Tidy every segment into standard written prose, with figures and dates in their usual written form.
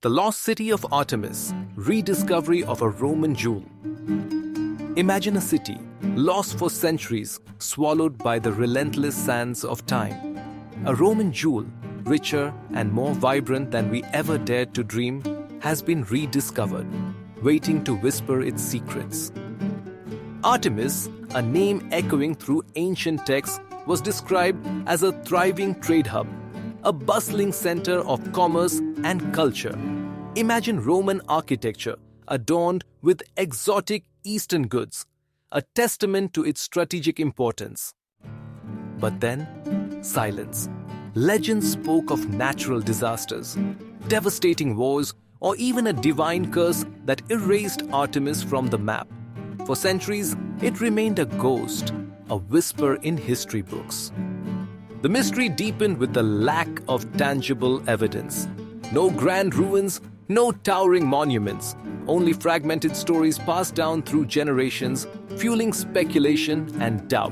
The Lost City of Artemis, rediscovery of a Roman jewel. Imagine a city, lost for centuries, swallowed by the relentless sands of time. A Roman jewel, richer and more vibrant than we ever dared to dream, has been rediscovered, waiting to whisper its secrets. Artemis, a name echoing through ancient texts, was described as a thriving trade hub, a bustling center of commerce and culture. Imagine Roman architecture adorned with exotic Eastern goods, a testament to its strategic importance. But then, silence. Legends spoke of natural disasters, devastating wars, or even a divine curse that erased Artemis from the map. For centuries, it remained a ghost, a whisper in history books. The mystery deepened with the lack of tangible evidence. No grand ruins, no towering monuments, only fragmented stories passed down through generations, fueling speculation and doubt.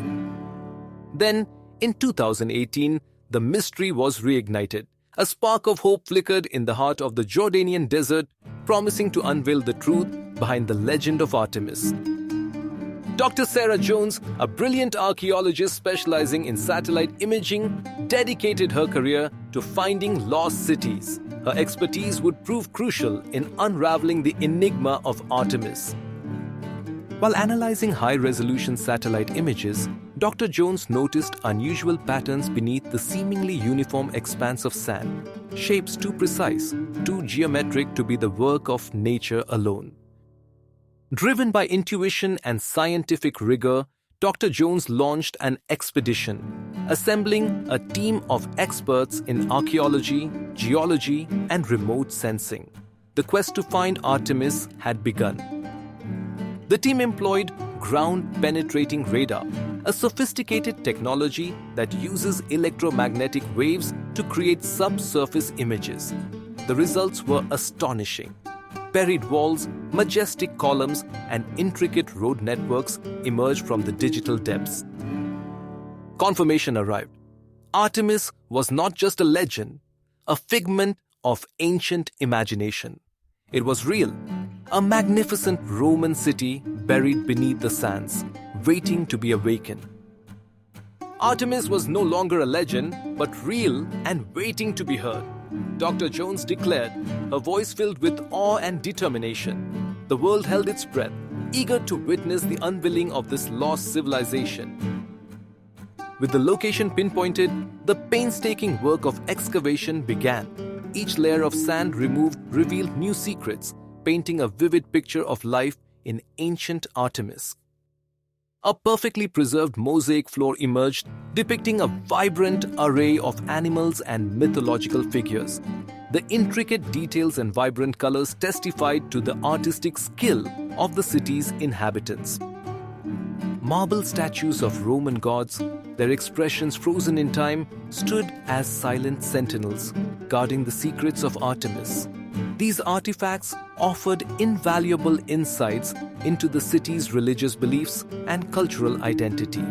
Then, in 2018, the mystery was reignited. A spark of hope flickered in the heart of the Jordanian desert, promising to unveil the truth behind the legend of Artemis. Dr. Sarah Jones, a brilliant archaeologist specializing in satellite imaging, dedicated her career to finding lost cities. Her expertise would prove crucial in unraveling the enigma of Artemis. While analyzing high-resolution satellite images, Dr. Jones noticed unusual patterns beneath the seemingly uniform expanse of sand, shapes too precise, too geometric to be the work of nature alone. Driven by intuition and scientific rigor, Dr. Jones launched an expedition, assembling a team of experts in archaeology, geology, and remote sensing. The quest to find Artemis had begun. The team employed ground-penetrating radar, a sophisticated technology that uses electromagnetic waves to create subsurface images. The results were astonishing. Buried walls, majestic columns, and intricate road networks emerged from the digital depths. Confirmation arrived. Artemis was not just a legend, a figment of ancient imagination. It was real, a magnificent Roman city buried beneath the sands, waiting to be awakened. Artemis was no longer a legend, but real and waiting to be heard. Dr. Jones declared, her voice filled with awe and determination. The world held its breath, eager to witness the unveiling of this lost civilization. With the location pinpointed, the painstaking work of excavation began. Each layer of sand removed revealed new secrets, painting a vivid picture of life in ancient Artemis. A perfectly preserved mosaic floor emerged, depicting a vibrant array of animals and mythological figures. The intricate details and vibrant colors testified to the artistic skill of the city's inhabitants. Marble statues of Roman gods, their expressions frozen in time, stood as silent sentinels, guarding the secrets of Artemis. These artifacts offered invaluable insights into the city's religious beliefs and cultural identity.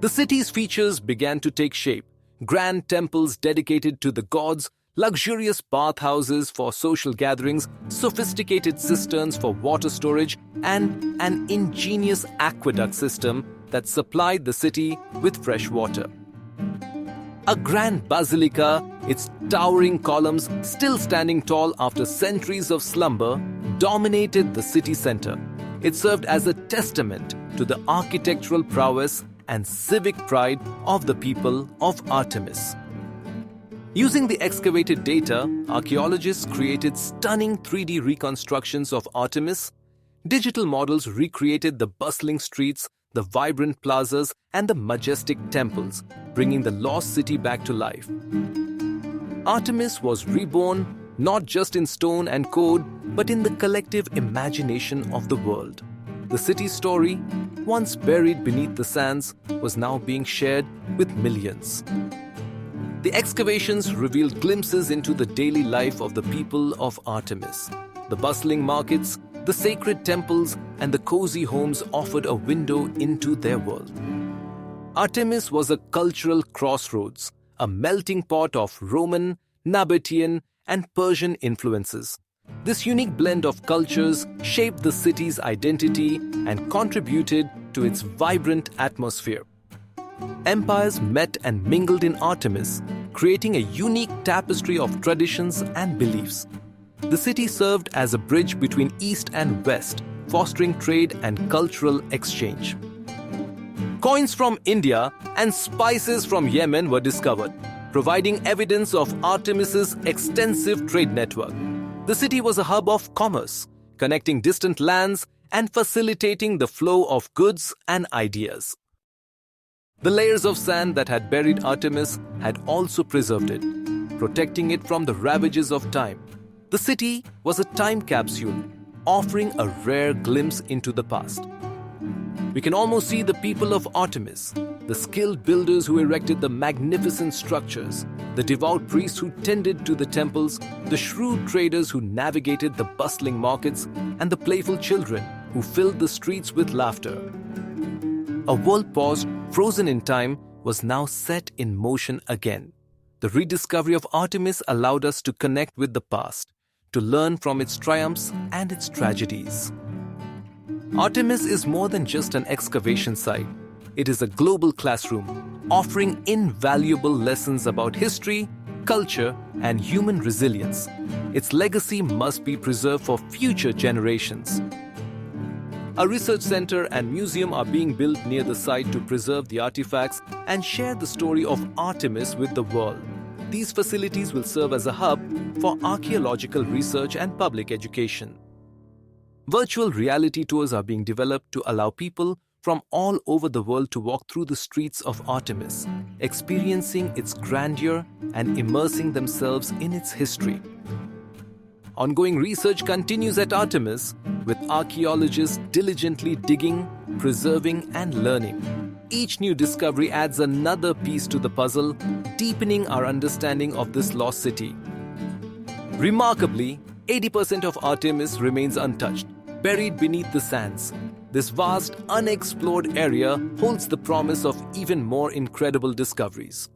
The city's features began to take shape: grand temples dedicated to the gods, luxurious bathhouses for social gatherings, sophisticated cisterns for water storage, and an ingenious aqueduct system that supplied the city with fresh water. A grand basilica, its towering columns still standing tall after centuries of slumber, dominated the city center. It served as a testament to the architectural prowess and civic pride of the people of Artemis. Using the excavated data, archaeologists created stunning 3D reconstructions of Artemis. Digital models recreated the bustling streets, the vibrant plazas, and the majestic temples, bringing the lost city back to life. Artemis was reborn not just in stone and code, but in the collective imagination of the world. The city's story, once buried beneath the sands, was now being shared with millions. The excavations revealed glimpses into the daily life of the people of Artemis. The bustling markets, the sacred temples, and the cozy homes offered a window into their world. Artemis was a cultural crossroads, a melting pot of Roman, Nabatean, and Persian influences. This unique blend of cultures shaped the city's identity and contributed to its vibrant atmosphere. Empires met and mingled in Artemis, creating a unique tapestry of traditions and beliefs. The city served as a bridge between East and West, fostering trade and cultural exchange. Coins from India and spices from Yemen were discovered, providing evidence of Artemis's extensive trade network. The city was a hub of commerce, connecting distant lands and facilitating the flow of goods and ideas. The layers of sand that had buried Artemis had also preserved it, protecting it from the ravages of time. The city was a time capsule, offering a rare glimpse into the past. We can almost see the people of Artemis, the skilled builders who erected the magnificent structures, the devout priests who tended to the temples, the shrewd traders who navigated the bustling markets, and the playful children who filled the streets with laughter. A world paused, frozen in time, was now set in motion again. The rediscovery of Artemis allowed us to connect with the past, to learn from its triumphs and its tragedies. Artemis is more than just an excavation site. It is a global classroom, offering invaluable lessons about history, culture, and human resilience. Its legacy must be preserved for future generations. A research center and museum are being built near the site to preserve the artifacts and share the story of Artemis with the world. These facilities will serve as a hub for archaeological research and public education. Virtual reality tours are being developed to allow people from all over the world to walk through the streets of Artemis, experiencing its grandeur and immersing themselves in its history. Ongoing research continues at Artemis, with archaeologists diligently digging, preserving, and learning. Each new discovery adds another piece to the puzzle, deepening our understanding of this lost city. Remarkably, 80% of Artemis remains untouched, buried beneath the sands. This vast, unexplored area holds the promise of even more incredible discoveries.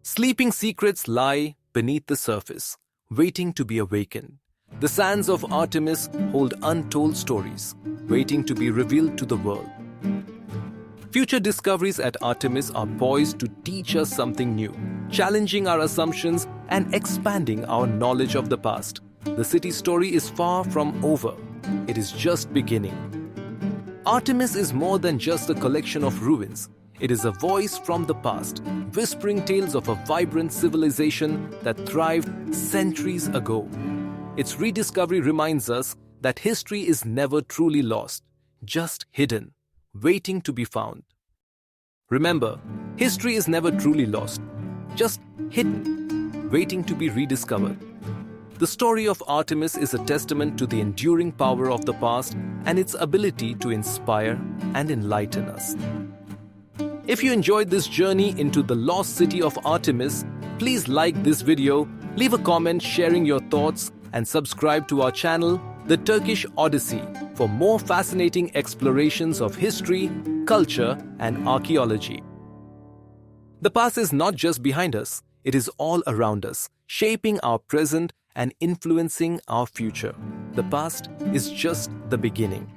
Sleeping secrets lie beneath the surface, waiting to be awakened. The sands of Artemis hold untold stories, waiting to be revealed to the world. Future discoveries at Artemis are poised to teach us something new, challenging our assumptions and expanding our knowledge of the past. The city's story is far from over. It is just beginning. Artemis is more than just a collection of ruins. It is a voice from the past, whispering tales of a vibrant civilization that thrived centuries ago. Its rediscovery reminds us that history is never truly lost, just hidden, waiting to be found. Remember, history is never truly lost, just hidden, waiting to be rediscovered. The story of Artemis is a testament to the enduring power of the past and its ability to inspire and enlighten us. If you enjoyed this journey into the lost city of Artemis, please like this video, leave a comment sharing your thoughts, and subscribe to our channel, The Turkish Odyssey, for more fascinating explorations of history, culture, and archaeology. The past is not just behind us, it is all around us, shaping our present and influencing our future. The past is just the beginning.